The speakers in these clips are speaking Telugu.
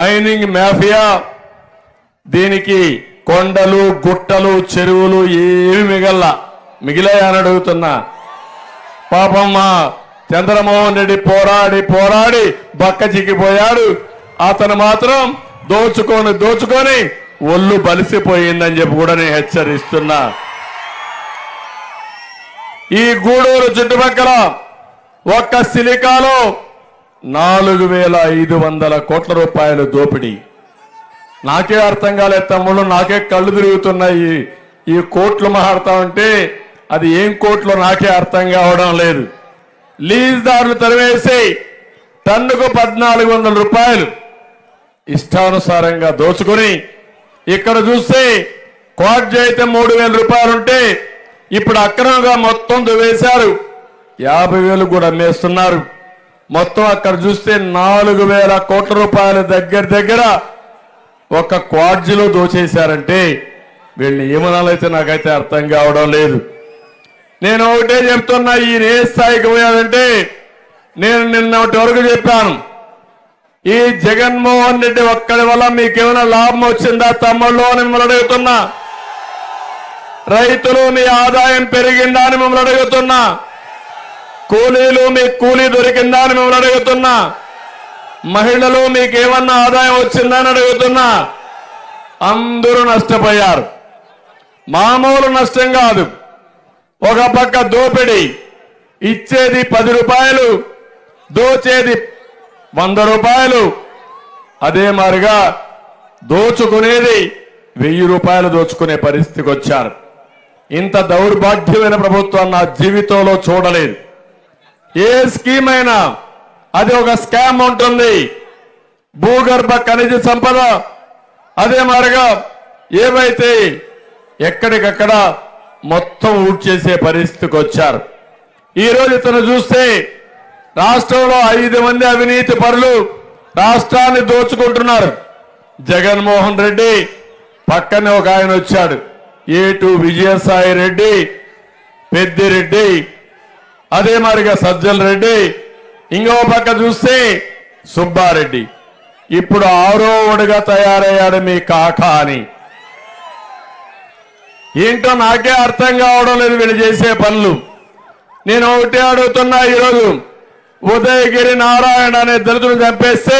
మైనింగ్ మాఫియా దీనికి కొండలు గుట్టలు చెరువులు ఏమి మిగిలాయని అడుగుతున్నా. పాపం మా చంద్రమోహన్ రెడ్డి పోరాడి బక్క చిక్కిపోయాడు. అతను మాత్రం దోచుకొని ఒళ్ళు బలిసిపోయిందని చెప్పి కూడా నేను హెచ్చరిస్తున్నా. ఈ గూడూరు చుట్టుపక్కల ఒక్క సిలికాలో 4,500 కోట్ల రూపాయలు దోపిడీ. నాకే అర్థం కాలేదు తమ్ముళ్ళు, నాకే కళ్ళు తిరుగుతున్నాయి. ఈ కోట్లు మాట్లాడుతా ఉంటే అది ఏం కోట్లు నాకే అర్థం కావడం లేదు. లీజ్ దారులు తరివేసి టన్నుకు 1,400 రూపాయలు ఇష్టానుసారంగా దోచుకొని ఇక్కడ చూస్తే క్వార్జ్ అయితే 3,000 రూపాయలు ఉంటే ఇప్పుడు అక్రమంగా మొత్తం దువేశారు. 50,000 కూడా అమ్మేస్తున్నారు. మొత్తం అక్కడ చూస్తే 4,000 కోట్ల రూపాయల దగ్గర ఒక క్వార్జిలో దోచేశారంటే వీళ్ళని ఏమనాలైతే నాకైతే అర్థం కావడం లేదు. నేను ఒకటే చెప్తున్నా, ఈయన ఏ స్థాయికి పోయాడంటే నేను నిన్నటి వరకు చెప్పాను, ఈ జగన్మోహన్ రెడ్డి ఒక్కడి వల్ల మీకేమైనా లాభం వచ్చిందా తమ్ముళ్ళు అని మిమ్మల్ని అడుగుతున్నా. రైతులు మీ ఆదాయం పెరిగిందా అని మిమ్మల్ని అడుగుతున్నా. కూలీలు మీకు కూలీ దొరికిందా అని మిమ్మల్ని అడుగుతున్నా. మహిళలు మీకేమన్నా ఆదాయం వచ్చిందా అని అడుగుతున్నా. అందరూ నష్టపోయారు. మామూలు నష్టం కాదు. ఒక పక్క దోపిడీ, ఇచ్చేది 10 రూపాయలు, దోచేది 100 రూపాయలు. అదే మారిగా దోచుకునేది 1000 రూపాయలు దోచుకునే పరిస్థితికి వచ్చారు. ఇంత దౌర్భాగ్యమైన ప్రభుత్వం నా జీవితంలో చూడలేదు. ఏ స్కీమ్ అయినా అది ఒక స్కామ్ ఉంటుంది. భూగర్భ ఖనిజ సంపద అదే మారిగా ఏవైతే ఎక్కడికక్కడ మొత్తం ఊడ్చేసే పరిస్థితికి వచ్చారు. ఈరోజు ఇతను చూస్తే రాష్ట్రంలో 5 మంది అవినీతి పరులు రాష్ట్రాన్ని దోచుకుంటున్నారు. జగన్మోహన్ రెడ్డి పక్కనే ఒక ఆయన వచ్చాడు, ఏటు విజయసాయి రెడ్డి, పెద్దిరెడ్డి, అదే మారిగా సజ్జల రెడ్డి, ఇంకో పక్క చూస్తే సుబ్బారెడ్డి. ఇప్పుడు 6వోడుగా తయారయ్యాడు మీ కాకా అని. ఏంటో నాకే అర్థం కావడం లేదు వీళ్ళు చేసే పనులు. నేను ఒకటే అడుగుతున్నా, ఈరోజు ఉదయగిరి నారాయణ అనే దళితులు చంపేస్తే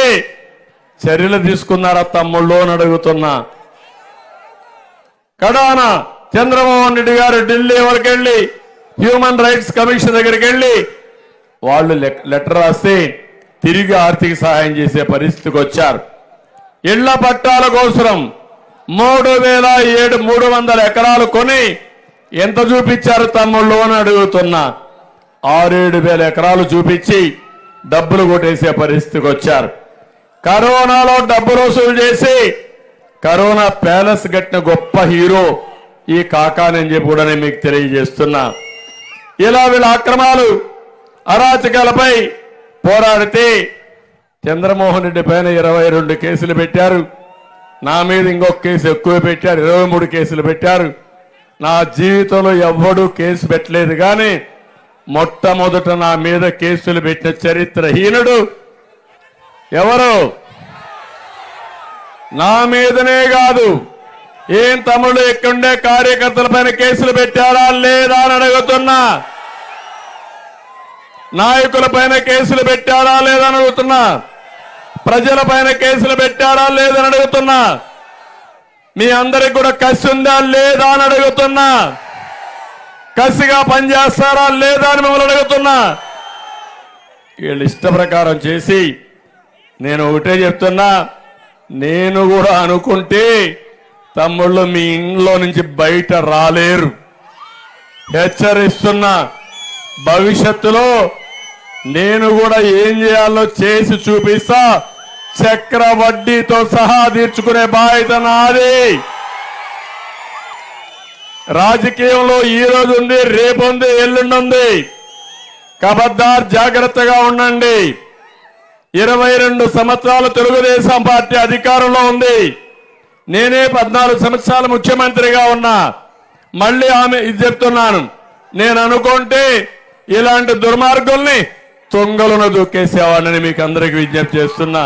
చర్యలు తీసుకున్నారా తమ్ముళ్ళు అని అడుగుతున్నా. కడాన చంద్రమోహన్ రెడ్డి గారు ఢిల్లీ వరకు వెళ్ళి హ్యూమన్ రైట్స్ కమిషన్ దగ్గరికి వెళ్ళి వాళ్ళు లెటర్ రాస్తే తిరిగి ఆర్థిక సహాయం చేసే పరిస్థితికి వచ్చారు. ఇళ్ల పట్టాల కోసం 3,300 ఎకరాలు కొని ఎంత చూపించారు తమ్ముళ్ళు అని అడుగుతున్నా. 6,000-7,000 ఎకరాలు చూపించి డబ్బులు కొట్టేసే పరిస్థితికి వచ్చారు. కరోనాలో డబ్బులు వసూలు చేసి కరోనా ప్యాలెస్ కట్టిన గొప్ప హీరో ఈ కాకానని చెప్పి కూడా నేను మీకు తెలియజేస్తున్నా. ఇలా వీళ్ళ అక్రమాలు అరాచకాలపై పోరాడితే చంద్రమోహన్ రెడ్డి పైన 22 కేసులు పెట్టారు. నా మీద ఇంకొక కేసు ఎక్కువ పెట్టారు, 23 కేసులు పెట్టారు. నా జీవితంలో ఎవ్వడూ కేసు పెట్టలేదు, కానీ మొట్టమొదట నా మీద కేసులు పెట్టిన చరిత్రహీనుడు ఎవరు? నా మీదనే కాదు, ఏం తమ్ముళ్ళు ఇక్కడుండే కార్యకర్తల పైన కేసులు పెట్టారా లేదా అని అడుగుతున్నా. నాయకుల పైన కేసులు పెట్టారా లేదని అడుగుతున్నా. ప్రజల పైన కేసులు పెట్టారా లేదని అడుగుతున్నా. మీ అందరికి కూడా కసి ఉందా లేదా అని అడుగుతున్నా. కసిగా పనిచేస్తారా లేదా అని మిమ్మల్ని అడుగుతున్నా. వీళ్ళు ఇష్ట ప్రకారం చేసి నేను ఒకటే చెప్తున్నా, నేను కూడా అనుకుంటే తమ్ముళ్ళు మీ ఇంట్లో నుంచి బయట రాలేరు. హెచ్చరిస్తున్నా, భవిష్యత్తులో నేను కూడా ఏం చేయాలో చేసి చూపిస్తా. చక్ర వడ్డీతో సహా తీర్చుకునే బాధ్యత నాది. రాజకీయంలో ఈ రోజు ఉంది, రేపు ఉంది, ఎల్లుండి ఉంది. ఖబర్దార్, జాగ్రత్తగా ఉండండి. 22 సంవత్సరాలు తెలుగుదేశం పార్టీ అధికారంలో ఉంది. నేనే 14 సంవత్సరాలు ముఖ్యమంత్రిగా ఉన్నా. మళ్ళీ ఆమె ఇది చెప్తున్నాను, నేను అనుకుంటే ఇలాంటి దుర్మార్గుల్ని తొంగలను దూకేసేవాడిని మీకు అందరికి విజ్ఞప్తి చేస్తున్నా.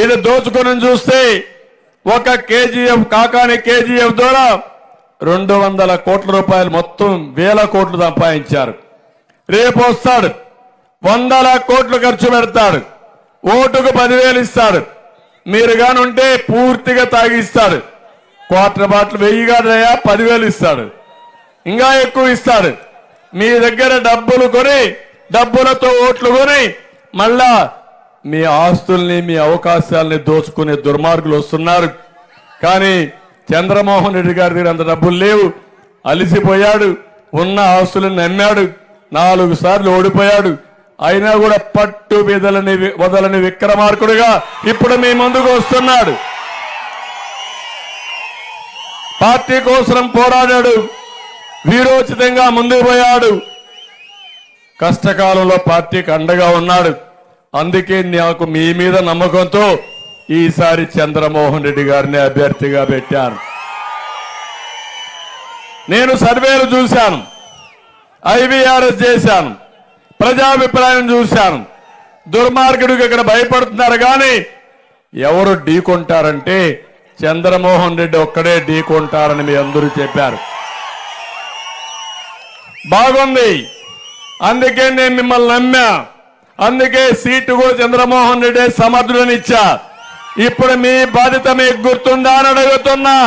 ఇది దోచుకొని చూస్తే ఒక కేజీఎఫ్ కాకాని కేజీఎఫ్ ద్వారా 200 కోట్ల రూపాయలు మొత్తం వేల కోట్లు సంపాదించారు. రేపు వస్తాడు 100 కోట్లు ఖర్చు పెడతాడు, ఓటుకు 10,000 ఇస్తాడు. మీరు కానుంటే పూర్తిగా తాగిస్తాడు. క్వార్టర్ బాటిల్ 1000 కాదయా 10,000 ఇస్తాడు, ఇంకా ఎక్కువ ఇస్తాడు. మీ దగ్గర డబ్బులు కొని డబ్బులతో ఓట్లు కొని మళ్ళా మీ ఆస్తుల్ని మీ అవకాశాలని దోచుకునే దుర్మార్గులు వస్తున్నారు. కానీ చంద్రమోహన్ రెడ్డి గారి దగ్గర అంత డబ్బులు లేవు, అలిసిపోయాడు, ఉన్న ఆస్తులను నమ్మాడు, 4 సార్లు ఓడిపోయాడు. అయినా కూడా పట్టు వదలని విక్రమార్కుడిగా ఇప్పుడు మీ ముందుకు వస్తున్నాడు. పార్టీ కోసం పోరాడాడు, వీరోచితంగా ముందుకు పోయాడు, కష్టకాలంలో పార్టీకి అండగా ఉన్నాడు. అందుకే నాకు మీ మీద నమ్మకంతో ఈసారి చంద్రమోహన్ రెడ్డి గారిని అభ్యర్థిగా పెట్టాను. నేను సర్వేలు చూశాను, ఐవీఆర్ఎస్ చేశాను, ప్రజాభిప్రాయం చూశాను. దుర్మార్గుడికి ఇక్కడ భయపడుతున్నారు కానీ ఎవరు ఢీకొంటారంటే చంద్రమోహన్ రెడ్డి ఒక్కడే ఢీకొంటారని మీ అందరూ చెప్పారు. బాగుంది, అందుకే నేను మిమ్మల్ని నమ్మా. అందుకే సీటు కూడా చంద్రమోహన్ రెడ్డి సమర్థుడనిచ్చా. ఇప్పుడు మీ బాధ్యత మీకు గుర్తుందా అని అడుగుతున్నా,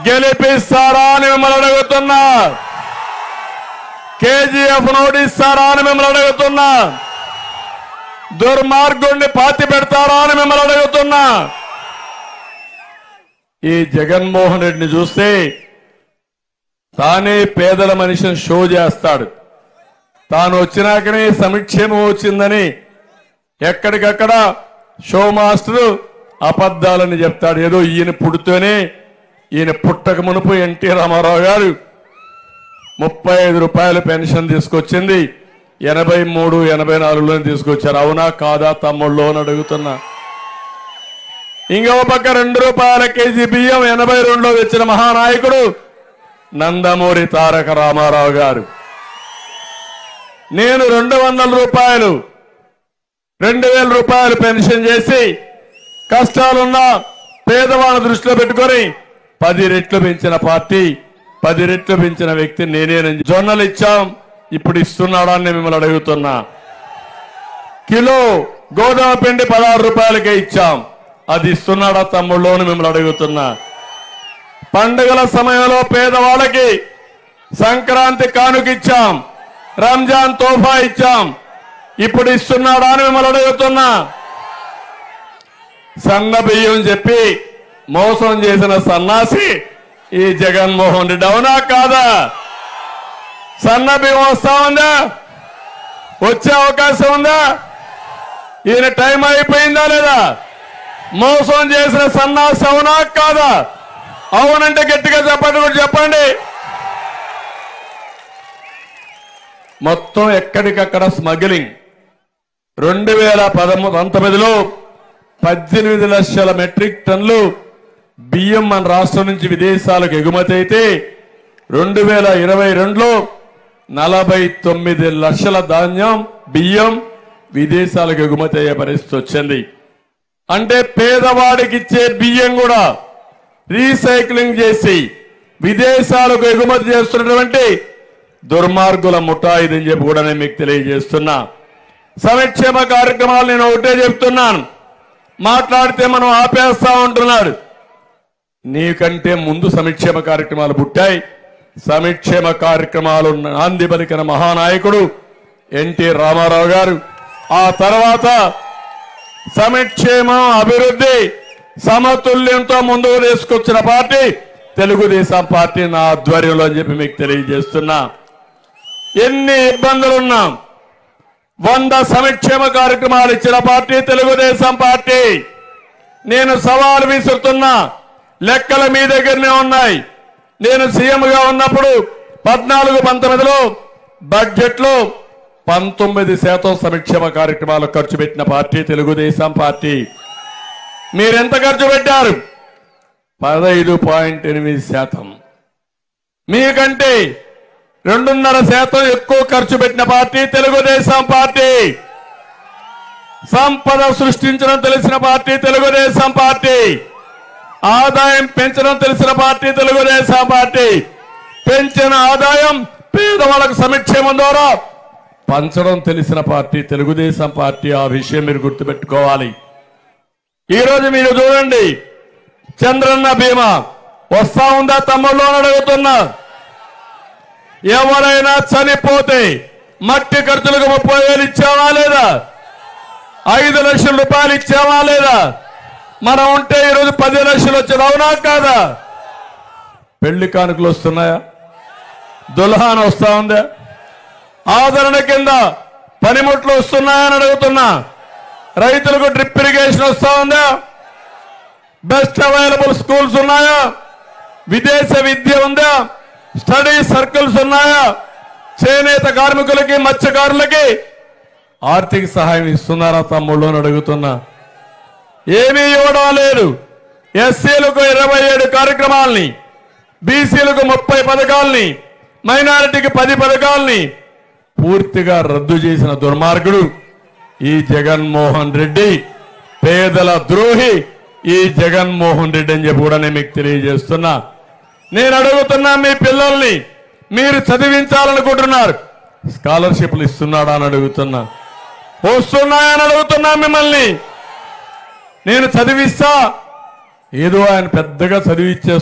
గెలిపిస్తారా అని మిమ్మల్ని అడుగుతున్నా, కేజీఎఫ్ నోటిస్తారా అని మిమ్మల్ని అడుగుతున్నా, దుర్మార్గుడిని పాతి పెడతారా అని మిమ్మల్ని అడుగుతున్నా. ఈ జగన్మోహన్ రెడ్డిని చూస్తే తానే పేదల మనిషిని షో చేస్తాడు. తాను వచ్చినాకనే సంక్షేమం వచ్చిందని ఎక్కడికక్కడ షో మాస్టరు అబద్ధాలని చెప్తాడు. ఏదో ఈయన పుడితేనే, ఈయన పుట్టక మునుపు ఎన్టీ రామారావు గారు 35 రూపాయలు పెన్షన్ తీసుకొచ్చింది, 83, 84లో తీసుకొచ్చారు. అవునా కాదా తమ్ముళ్ళు అని అడుగుతున్నా. ఇంకో పక్క 2 రూపాయల కేజీ బియ్యం 82లో తెచ్చిన మహానాయకుడు నందమూరి తారక రామారావు గారు. నేను 200 రూపాయలు 2000 రూపాయలు పెన్షన్ చేసి కష్టాలున్న పేదవాళ్ళ దృష్టిలో పెట్టుకొని 10 రెట్లు పెంచిన పార్టీ, 10 రెట్లు పెంచిన వ్యక్తి నేనేనని. జొన్నలు ఇచ్చాం, ఇప్పుడు ఇస్తున్నాడా అని మిమ్మల్ని అడుగుతున్నా. కిలో గోధుమ పిండి 16 రూపాయలకే ఇచ్చాం, అది ఇస్తున్నాడా తమ్ముళ్ళు అని మిమ్మల్ని అడుగుతున్నా. పండుగల సమయంలో పేదవాళ్ళకి సంక్రాంతి కానుకిచ్చాం, రంజాన్ తోఫా ఇచ్చాం, ఇప్పుడు ఇస్తున్నాడా అని మిమ్మల్ని అడుగుతున్నా. సన్న బియ్యం చెప్పి మోసం చేసిన సన్నాసి ఈ జగన్మోహన్ రెడ్డి. అవునా కాదా? సన్న బియ్యం వస్తా ఉందా? వచ్చే అవకాశం ఉందా? ఈయన టైం అయిపోయిందా లేదా? మోసం చేసిన సన్నాసి అవునా కాదా? అవునంటే గట్టిగా చెప్పండి. మొత్తం ఎక్కడికక్కడ స్మగ్లింగ్. 2019లో 18 లక్షల మెట్రిక్ టన్నులు బియ్యం మన రాష్ట్రం నుంచి విదేశాలకు ఎగుమతి అయితే 2022లో 49 లక్షల ధాన్యం బియ్యం విదేశాలకు ఎగుమతి అయ్యే పరిస్థితి వచ్చింది. అంటే పేదవాడికి ఇచ్చే బియ్యం కూడా రీసైక్లింగ్ చేసి విదేశాలకు ఎగుమతి చేస్తున్నటువంటి దుర్మార్గుల ముఠా ఇదని చెప్పి కూడా నేను మీకు తెలియజేస్తున్నా. సంక్షేమ కార్యక్రమాలు నేను ఒకటే చెప్తున్నాను, మాట్లాడితే మనం ఆపేస్తా ఉంటున్నాడు. నీకంటే ముందు సంక్షేమ కార్యక్రమాలు పుట్టాయి. సంక్షేమ కార్యక్రమాలు నాంది పలికిన మహానాయకుడు ఎన్టీ రామారావు గారు. ఆ తర్వాత సంక్షేమం అభివృద్ధి సమతుల్యంతో ముందుకు తీసుకొచ్చిన పార్టీ తెలుగుదేశం పార్టీ నా ఆధ్వర్యంలో అని చెప్పి మీకు తెలియజేస్తున్నా. ఎన్ని ఇబ్బందులున్నా 100 సంక్షేమ కార్యక్రమాలు ఇచ్చిన పార్టీ తెలుగుదేశం పార్టీ. నేను సవాల్ విసురుతున్నా, లెక్కలు మీ దగ్గరనే ఉన్నాయి. నేను సీఎంగా ఉన్నప్పుడు 14-19లో బడ్జెట్లో 19% సంక్షేమ కార్యక్రమాలు ఖర్చు పెట్టిన పార్టీ తెలుగుదేశం పార్టీ. మీరెంత ఖర్చు పెట్టారు? 15.8%. మీకంటే 2.5% ఎక్కువ ఖర్చు పెట్టిన పార్టీ తెలుగుదేశం పార్టీ. సంపద సృష్టించడం తెలిసిన పార్టీ తెలుగుదేశం పార్టీ, ఆదాయం పెంచడం తెలిసిన పార్టీ తెలుగుదేశం పార్టీ, పెంచిన ఆదాయం పేదవాళ్ళకు సంక్షేమం ద్వారా పంచడం తెలిసిన పార్టీ తెలుగుదేశం పార్టీ. ఆ విషయం మీరు గుర్తుపెట్టుకోవాలి. ఈరోజు మీరు చూడండి, చంద్రన్న బీమా వస్తా ఉందా తమ్ముళ్ళు అని అడుగుతున్నా. ఎవరైనా చనిపోతే మట్టి ఖర్చులకు 30,000 ఇచ్చావా లేదా? 5 లక్షల రూపాయలు ఇచ్చావా లేదా? మనం ఉంటే ఈరోజు 10 లక్షలు వచ్చేది, అవునా కాదా? పెళ్లి కానుకలు వస్తున్నాయా? దుల్హాన్ వస్తా ఉందా? ఆదరణ కింద పనిముట్లు వస్తున్నాయని అడుగుతున్నా. రైతులకు డ్రిప్ ఇరిగేషన్ వస్తా ఉందా? బెస్ట్ అవైలబుల్ స్కూల్స్ ఉన్నాయా? విదేశ విద్య ఉందా? స్టడీ సర్కిల్స్ ఉన్నాయా? చేనేత కార్మికులకి మత్స్యకారులకి ఆర్థిక సహాయం ఇస్తున్నారా తమ్ముళ్ళు అని అడుగుతున్నా. ఏమీ ఇవ్వడం లేదు. ఎస్సీలకు 27 కార్యక్రమాలని, బీసీలకు 30 పథకాలని, మైనారిటీకి 10 పథకాలని పూర్తిగా రద్దు చేసిన దుర్మార్గుడు ఈ జగన్మోహన్ రెడ్డి. పేదల ద్రోహి ఈ జగన్మోహన్ రెడ్డి అని చెప్పి కూడా నేను మీకు తెలియజేస్తున్నా. నేను అడుగుతున్నా, మీ పిల్లల్ని మీరు చదివించాలనుకుంటున్నారు, స్కాలర్షిప్లు ఇస్తున్నాడా అని అడుగుతున్నా. వస్తున్నాయని అడుగుతున్నా మిమ్మల్ని. నేను చదివిస్తా, ఏదో ఆయన పెద్దగా చదివిచ్చేస్తా